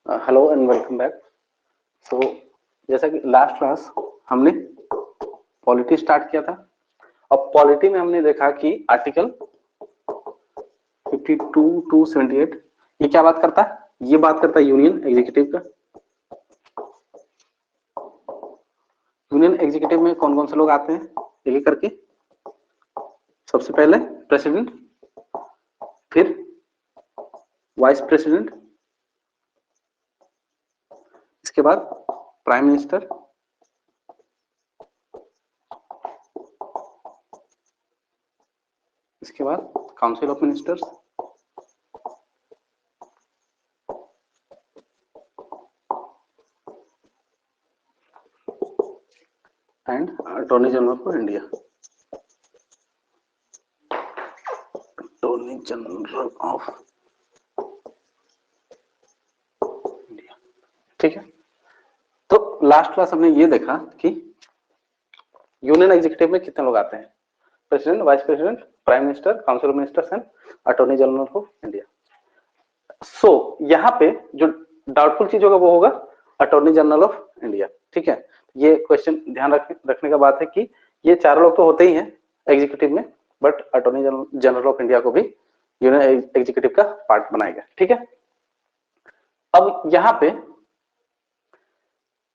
Hello and welcome back. So जैसा कि last class हमने पॉलिटी स्टार्ट किया था। अब पॉलिटी में हमने देखा कि आर्टिकल 52 टू 78 ये क्या बात करता है? ये बात करता है यूनियन एग्जीक्यूटिव का। यूनियन एग्जीक्यूटिव में कौन कौन से लोग आते हैं एक एक करके। सबसे पहले प्रेसिडेंट, फिर वाइस प्रेसिडेंट, इसके बाद प्राइम मिनिस्टर, इसके बाद council of ministers, and attorney general of India. Attorney general of India, ठीक है। तो लास्ट क्लास हमने ये देखा कि यूनियन एग्जीक्यूटिव में कितने लोग आते हैं? President, vice president, prime minister, council of ministers and attorney general of India. So यहाँ पे जो डाउटफुल चीज होगा वो होगा अटॉर्नी जनरल ऑफ इंडिया, ठीक है। ये क्वेश्चन ध्यान रखने का बात है कि ये चारों लोग तो होते ही हैं एग्जीक्यूटिव में, but attorney general of India को भी यूनियन एग्जीक्यूटिव का पार्ट बनाएगा, ठीक है। अब यहाँ पे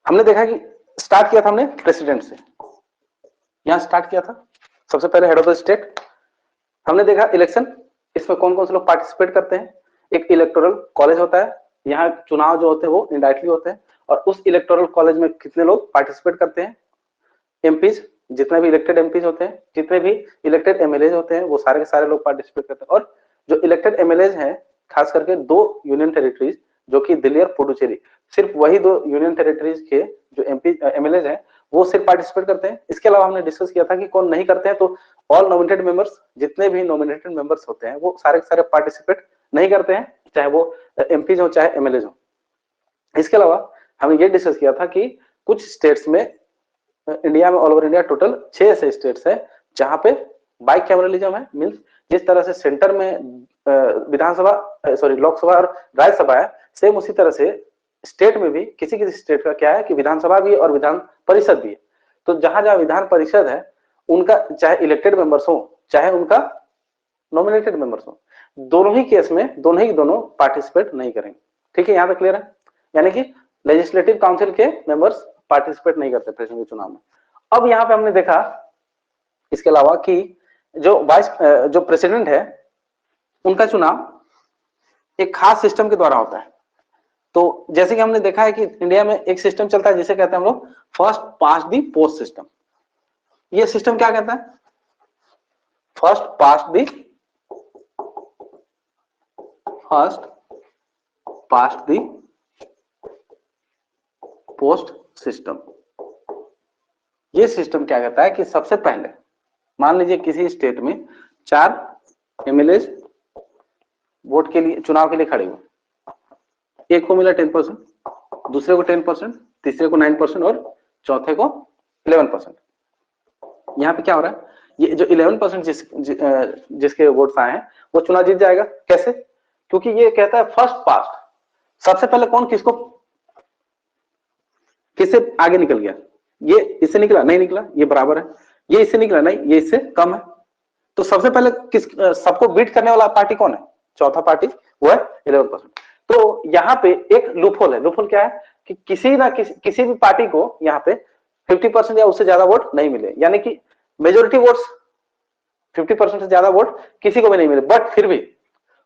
हमने देखा कि स्टार्ट किया था हमने प्रेसिडेंट से, यहां स्टार्ट किया था। सबसे पहले हेड ऑफ द स्टेट। हमने देखा इलेक्शन, इसमें कौन कौन से लोग पार्टिसिपेट करते हैं। एक इलेक्टोरल कॉलेज होता है, यहाँ चुनाव जो होते हैं वो इनडायरेक्टली होते हैं, और उस इलेक्टोरल कॉलेज में कितने लोग पार्टिसिपेट करते हैं? एमपीज, जितने भी इलेक्टेड एमपीज होते हैं, जितने भी इलेक्टेड एमएलए होते हैं, वो सारे के सारे लोग पार्टिसिपेट करते हैं। और जो इलेक्टेड एमएलए हैं, खास करके दो यूनियन टेरिटरीज जो कि दिल्ली और पुडुचेरी, सिर्फ वही दो यूनियन टेरिटरीज के जो एमपी एमएलए हैं वो सिर्फ पार्टिसिपेट करते हैं। इसके अलावा हमने डिस्कस किया था कि कौन नहीं करते हैं, तो ऑल नॉमिनेटेड मेंबर्स, जितने भी नॉमिनेटेड मेंबर्स होते हैं वो सारे के सारे पार्टिसिपेट नहीं करते हैं, चाहे वो एमपीज हो चाहे एमएलए हो। इसके अलावा हमने ये डिस्कस किया था कि कुछ स्टेट्स में, इंडिया में ऑल ओवर इंडिया टोटल 6 ऐसे स्टेट्स है जहां पे बाइकैमरलिज्म है। मींस जिस तरह से सेंटर में विधानसभा, सॉरी लोकसभा और राज्यसभा है, सेम उसी तरह से स्टेट में भी किसी किसी स्टेट का क्या है कि विधानसभा भी है और विधान परिषद भी है। तो जहां जहां विधान परिषद है उनका चाहे इलेक्टेड मेंबर्स हो चाहे उनका नॉमिनेटेड मेंबर्स हो, दोनों ही केस में दोनों ही दोनों पार्टिसिपेट नहीं करेंगे, ठीक है। यहां तक क्लियर है? यानी कि लेजिस्लेटिव काउंसिल के मेंबर्स पार्टिसिपेट नहीं करते प्रेसिडेंट के चुनाव में। अब यहां पे हमने देखा इसके अलावा कि जो प्रेसिडेंट है उनका चुनाव एक खास सिस्टम के द्वारा होता है। तो जैसे कि हमने देखा है कि इंडिया में एक सिस्टम चलता है जिसे कहते हैं हम लोग फर्स्ट पास्ट दी पोस्ट सिस्टम। ये सिस्टम क्या कहता है? फर्स्ट पास्ट दी पोस्ट सिस्टम। ये सिस्टम क्या कहता है कि सबसे पहले मान लीजिए किसी स्टेट में 4 एमएलए वोट के लिए, चुनाव के लिए खड़े हुए, एक को मिला 10%, दूसरे को 10%, तीसरे को 9% और चौथे को 11%। यहाँ पे क्या हो रहा है, ये जो 11% जिसके वोट्स आए हैं वो चुनाव जीत जाएगा। कैसे? क्योंकि ये कहता है फर्स्ट पास्ट, सबसे पहले कौन किससे आगे निकल गया। ये इससे निकला, नहीं निकला, ये बराबर है। ये इससे निकला, नहीं, ये इससे कम है। तो सबसे पहले सबको बीट करने वाला पार्टी कौन है? चौथा पार्टी, वो है 11%। तो यहाँ पे एक लूपहोल है। लूपहोल क्या है कि किसी भी पार्टी को यहाँ पे 50% या उससे ज्यादा वोट नहीं मिले, यानी कि मेजोरिटी वोट्स 50% से ज्यादा वोट किसी को भी नहीं मिले, बट फिर भी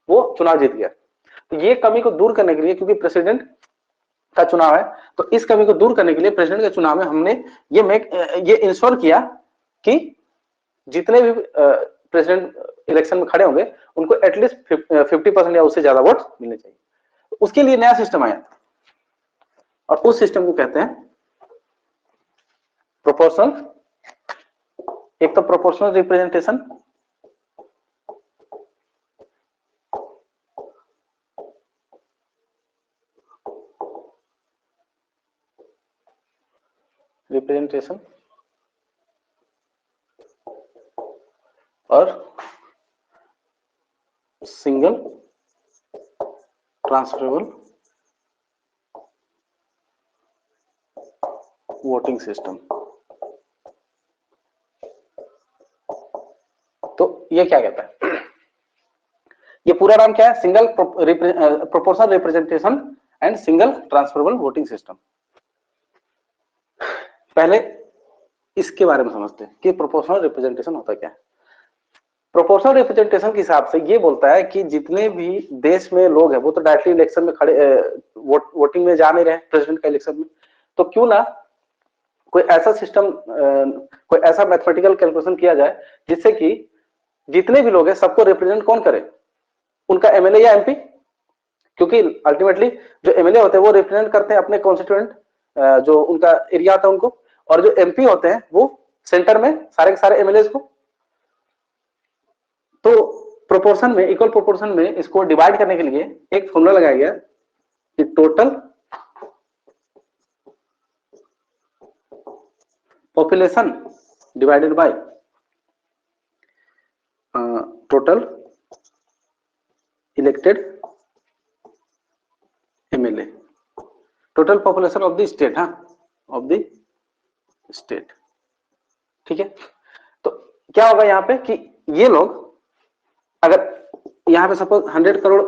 वो चुनाव जीत गया। तो ये कमी को दूर करने के लिए, क्योंकि प्रेसिडेंट का चुनाव है, तो इस कमी को दूर करने के लिए प्रेसिडेंट के चुनाव में हमने ये इंश्योर किया कि जितने भी प्रेसिडेंट इलेक्शन में खड़े होंगे उनको एटलीस्ट 50% या उससे ज्यादा वोट मिलने चाहिए। उसके लिए नया सिस्टम आया और उस सिस्टम को कहते हैं प्रोपोर्शनल। एक तो प्रोपोर्शनल रिप्रेजेंटेशन, और सिंगल ट्रांसफरेबल वोटिंग सिस्टम। तो ये क्या कहता है, ये पूरा नाम क्या है, single proportional representation and single transferable voting system. पहले इसके बारे में समझते हैं कि प्रोपोर्शनल रिप्रेजेंटेशन होता क्या है। प्रोपोर्शनल रिप्रेजेंटेशन के हिसाब से ये बोलता है कि जितने भी देश में लोग हैं वो तो डायरेक्टली इलेक्शन में खड़े वोटिंग में जा नहीं रहे प्रेसिडेंट का इलेक्शन में, तो क्यों ना कोई ऐसा सिस्टम, कोई ऐसा मैथमेटिकल कैलकुलेशन किया जाए जिससे कि जितने भी लोग हैं सबको रिप्रेजेंट कौन करे, उनका एमएलए या एमपी, क्योंकि अल्टीमेटली जो एमएलए होते हैं वो रिप्रेजेंट करते हैं अपने कॉन्स्टिट्यूएंट, जो उनका एरिया आता है उनको, और जो एमपी होते हैं वो सेंटर में सारे के सारे एमएलए को। तो प्रोपोर्शन में, इक्वल प्रोपोर्शन में इसको डिवाइड करने के लिए एक फॉर्मूला लगाया गया कि total population divided by total elected MLA, total population of the state, हाँ ऑफ द स्टेट। ठीक है, तो क्या होगा यहां पे कि ये लोग, अगर यहां पे सपोज 100 करोड़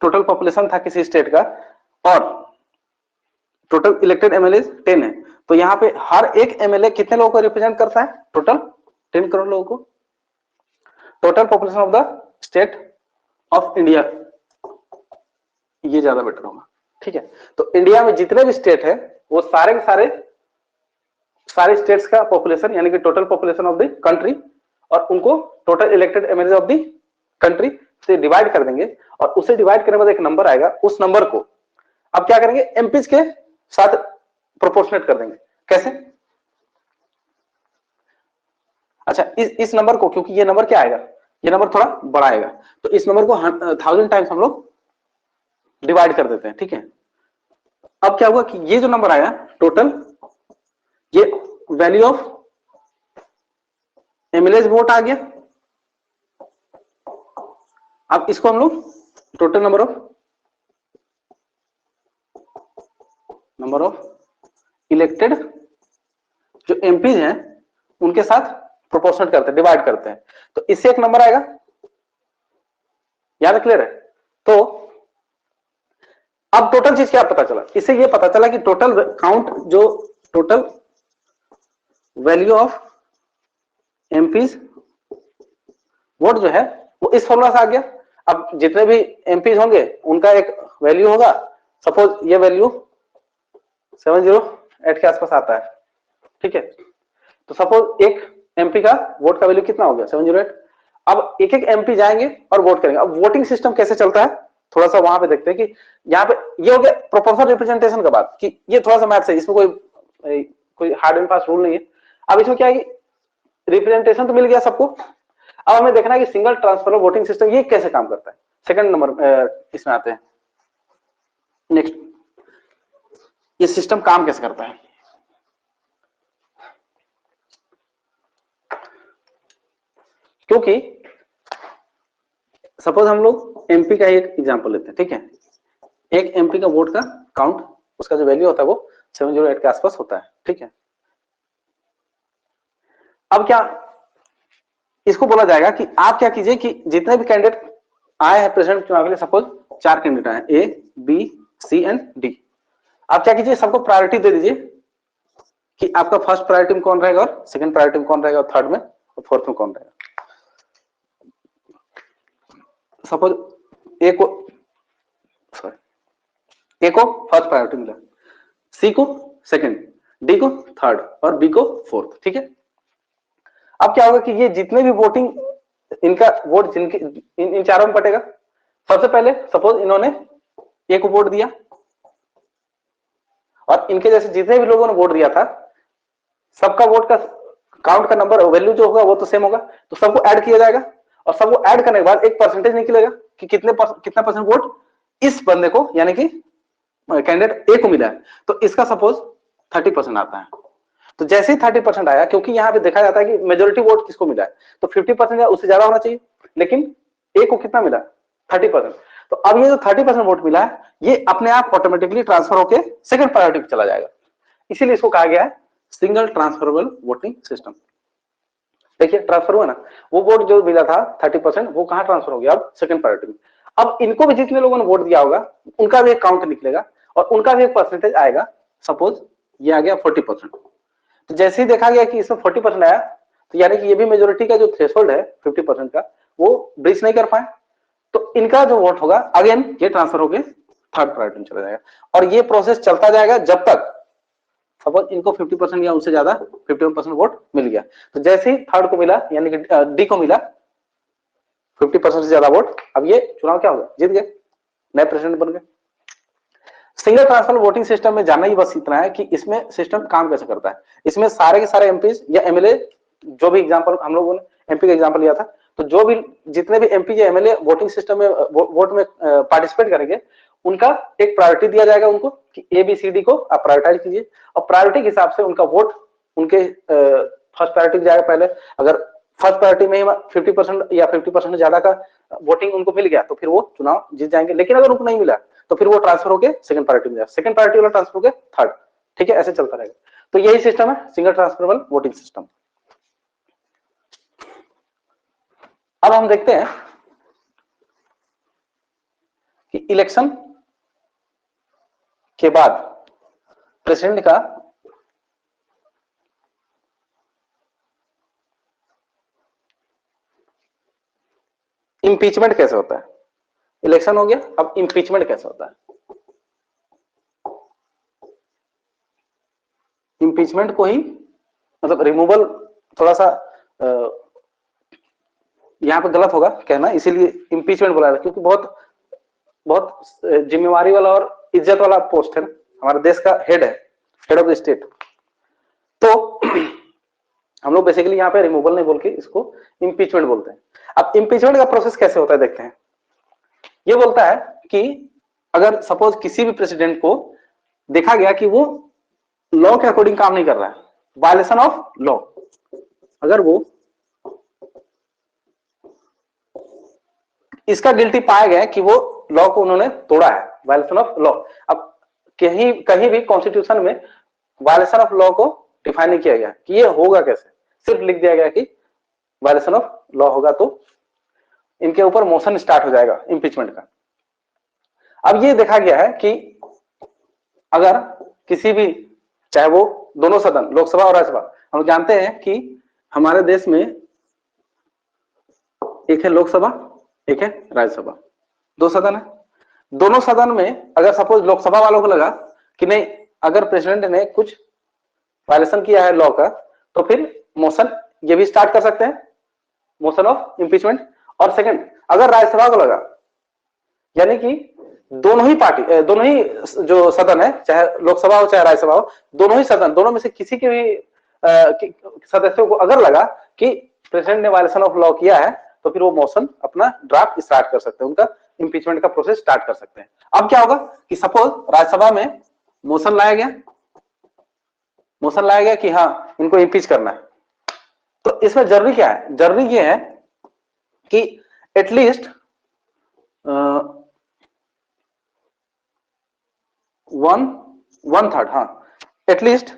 टोटल पॉपुलेशन था किसी स्टेट का और टोटल इलेक्टेड एमएलए 10 है, तो यहां पे हर एक एमएलए कितने लोगों को रिप्रेजेंट करता है, टोटल 10 करोड़ लोगों को। Total population of the state of India, ये ज्यादा बेटर होगा। ठीक है, तो इंडिया में जितने भी स्टेट है वो सारे के सारे स्टेट्स का पॉपुलेशन यानी कि total population of the country, और उनको total elected MLA of the country से डिवाइड कर देंगे, और उसे डिवाइड करने के बाद एक नंबर आएगा, उस नंबर को अब क्या करेंगे, एमपीज के साथ प्रोपोर्शनेट कर देंगे। कैसे? अच्छा, इस नंबर को, क्योंकि ये नंबर क्या आएगा, ये नंबर थोड़ा बड़ा आएगा, तो इस नंबर को 1000 टाइम्स हम लोग डिवाइड कर देते हैं। ठीक है, अब क्या हुआ कि ये जो नंबर आया टोटल, ये वैल्यू ऑफ एमएलए वोट आ गया। अब इसको हम लोग टोटल नंबर ऑफ इलेक्टेड जो एमपीज हैं उनके साथ प्रोपोर्शनेट करते हैं, डिवाइड करते हैं, तो इससे एक नंबर आएगा। याद क्लियर है? तो अब टोटल चीज क्या पता चला, इससे ये पता चला कि टोटल काउंट, जो total value of MPs vote जो है वो इस फॉर्मूला से आ गया। अब जितने भी एमपीज होंगे उनका एक वैल्यू होगा, सपोज ये वैल्यू 708 के आसपास आता है। ठीक है, तो सपोज एक एमपी का वोट का वैल्यू कितना हो गया, 708। अब एक एक एमपी जाएंगे और वोट करेंगे। अब वोटिंग सिस्टम कैसे चलता है थोड़ा सा वहां पे देखते हैं कि यहाँ पे ये हो गया प्रोपोर्शनल रिप्रेजेंटेशन का बात, कि ये थोड़ा सा मैथ्स है, इसमें कोई हार्ड एंड फास्ट रूल नहीं है। अब इसमें क्या है कि रिप्रेजेंटेशन तो मिल गया सबको, अब हमें देखना है कि सिंगल ट्रांसफर वोटिंग सिस्टम ये कैसे काम करता है। सेकंड नंबर इसमें आते हैं। नेक्स्ट, ये सिस्टम काम कैसे करता है। क्योंकि सपोज हम लोग एमपी का एक एग्जांपल लेते हैं। ठीक है, एक एमपी का वोट का काउंट, उसका जो वैल्यू होता है वो 708 के आसपास होता है। ठीक है, अब क्या इसको बोला जाएगा कि आप क्या कीजिए कि जितने भी कैंडिडेट आए हैं प्रेसिडेंट चुनाव के लिए, सपोज 4 कैंडिडेट आए, A B C and D, आप क्या कीजिए सबको प्रायोरिटी दे दीजिए कि आपका फर्स्ट प्रायोरिटी में कौन रहेगा, और सेकंड प्रायोरिटी में कौन रहेगा, और थर्ड में और फोर्थ में कौन रहेगा। सपोज ए को फर्स्ट प्रायोरिटी मिला, सी को सेकंड, डी को थर्ड और बी को फोर्थ। ठीक है, अब क्या होगा कि ये जितने भी वोटिंग, इनका वोट जिनके इन चारों में बटेगा। सबसे पहले सपोज इन्होंने ए को वोट दिया, और इनके जैसे जितने भी लोगों ने वोट दिया था सबका वोट का काउंट का नंबर वैल्यू जो होगा वो तो सेम होगा, तो सबको ऐड किया जाएगा, और सबको ऐड करने के बाद एक परसेंटेज निकलेगा कि कितना परसेंट वोट इस बंदे को यानी कि कैंडिडेट ए को मिला है। तो इसका सपोज 30% आता है। तो जैसे ही 30% आया, क्योंकि यहाँ पे देखा जाता है कि मेजोरिटी वोट किसको मिला है, तो 50% या उससे ज्यादा होना चाहिए, लेकिन ए को कितना मिला, 30%। तो अब ये जो 30% वोट मिला है ये अपने आप ऑटोमेटिकली ट्रांसफर होकर सेकंड प्रायोरिटी पे चला जाएगा। इसीलिए इसको कहा गया है सिंगल ट्रांसफरेबल वोटिंग सिस्टम। देखिए ट्रांसफर हुआ ना, वो वोट जो मिला था 30%, वो कहां ट्रांसफर हो गया अब सेकंड प्रायोरिटी में। अब इनको भी जितने लोगों ने वोट दिया होगा उनका भी एक काउंट निकलेगा और उनका भी एक परसेंटेज आएगा। सपोज ये आ गया 40%, तो जैसे ही देखा गया कि इसमें 40% आया, तो यानी कि ये भी मेजोरिटी का जो थ्रेशोल्ड है 50% का, वो ब्रीच नहीं कर पाए, तो इनका जो वोट होगा अगेन ये ट्रांसफर होकर थर्ड प्रायोरिटी में चला जाएगा। और ये प्रोसेस चलता जाएगा जब तक सपोज इनको 50% या उससे ज्यादा 51% वोट मिल गया, तो जैसे ही थर्ड को मिला यानी कि डी को मिला 50% से ज्यादा वोट, अब ये चुनाव क्या होगा, जीत गए, नए प्रेसिडेंट बन गए। सिंगल ट्रांसफर वोटिंग सिस्टम में जानना ही बस इतना है कि इसमें सिस्टम काम कैसे करता है। इसमें सारे के सारे एमपी या एमएलए, जो भी एग्जांपल हम लोगों ने एमपी का एग्जांपल लिया था, तो जो भी जितने भी एमपी या एमएलए वोटिंग सिस्टम में वोट में पार्टिसिपेट करेंगे, उनका एक प्रायोरिटी दिया जाएगा उनको कि ए बी सी डी को आप प्रायोरिटाइज कीजिए, और प्रायोरिटी के हिसाब से उनका वोट उनके फर्स्ट प्रायोरिटी जाएगा पहले। अगर फर्स्ट प्रायोरिटी में 50% या 50% ज्यादा का वोटिंग उनको मिल गया तो फिर वो चुनाव जीत जाएंगे, लेकिन अगर उनको नहीं मिला तो फिर वो ट्रांसफर होके सेकंड प्रायोरिटी में जाएगा, सेकंड प्रायोरिटी वाला ट्रांसफर होके थर्ड। ठीक है, ऐसे चलता रहेगा। तो यही सिस्टम है सिंगल ट्रांसफरेबल वोटिंग सिस्टम। अब हम देखते हैं कि इलेक्शन के बाद प्रेसिडेंट का इंपीचमेंट कैसे होता है। इलेक्शन हो गया, अब इंपीचमेंट कैसे होता है। इंपीचमेंट को ही मतलब रिमूवल, थोड़ा सा यहां पे गलत होगा कहना, इसीलिए इंपीचमेंट बोला क्योंकि बहुत बहुत जिम्मेवारी वाला और इज्जत वाला पोस्ट है ना, हमारे देश का हेड है, हेड ऑफ द स्टेट। तो हम लोग बेसिकली यहाँ पे रिमूवल नहीं बोल के इसको इंपीचमेंट बोलते हैं। अब इंपीचमेंट का प्रोसेस कैसे होता है देखते हैं। ये बोलता है कि अगर सपोज किसी भी प्रेसिडेंट को देखा गया कि वो लॉ के अकॉर्डिंग काम नहीं कर रहा है, वायलेशन ऑफ लॉ, अगर वो इसका गिल्टी पाया गया कि वो लॉ को उन्होंने तोड़ा है, वायलेशन ऑफ लॉ। अब कहीं कहीं भी कॉन्स्टिट्यूशन में वायलेशन ऑफ लॉ को डिफाइन नहीं किया गया कि ये होगा कैसे, सिर्फ लिख दिया गया कि वायलेशन ऑफ लॉ होगा तो इनके ऊपर मोशन स्टार्ट हो जाएगा इंपीचमेंट का। अब ये देखा गया है कि अगर किसी भी, चाहे वो दोनों सदन लोकसभा और राज्यसभा, हम जानते हैं कि हमारे देश में एक है लोकसभा एक है राज्यसभा, दो सदन है। दोनों सदन में अगर सपोज लोकसभा वालों को लगा कि नहीं, अगर प्रेसिडेंट ने कुछ वायलेशन किया है लॉ का, तो फिर मोशन ये भी स्टार्ट कर सकते हैं, मोशन ऑफ इंपीचमेंट। और सेकंड, अगर राज्यसभा को लगा, यानी कि दोनों ही पार्टी, दोनों ही जो सदन है, चाहे लोकसभा हो चाहे राज्यसभा हो, दोनों ही सदन, दोनों में से किसी के भी सदस्यों को अगर लगा कि प्रेसिडेंट ने वायलेशन ऑफ लॉ किया है, तो फिर वो मोशन अपना ड्राफ्ट स्टार्ट कर सकते हैं, उनका इंपीचमेंट का प्रोसेस स्टार्ट कर सकते हैं। अब क्या होगा कि सपोज राज्यसभा में मोशन लाया गया कि हाँ इनको इंपीच करना है, तो इसमें जरूरी क्या है, जरूरी ये है कि एटलीस्ट 1/3, हाँ एटलीस्ट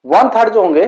1/3 जो होंगे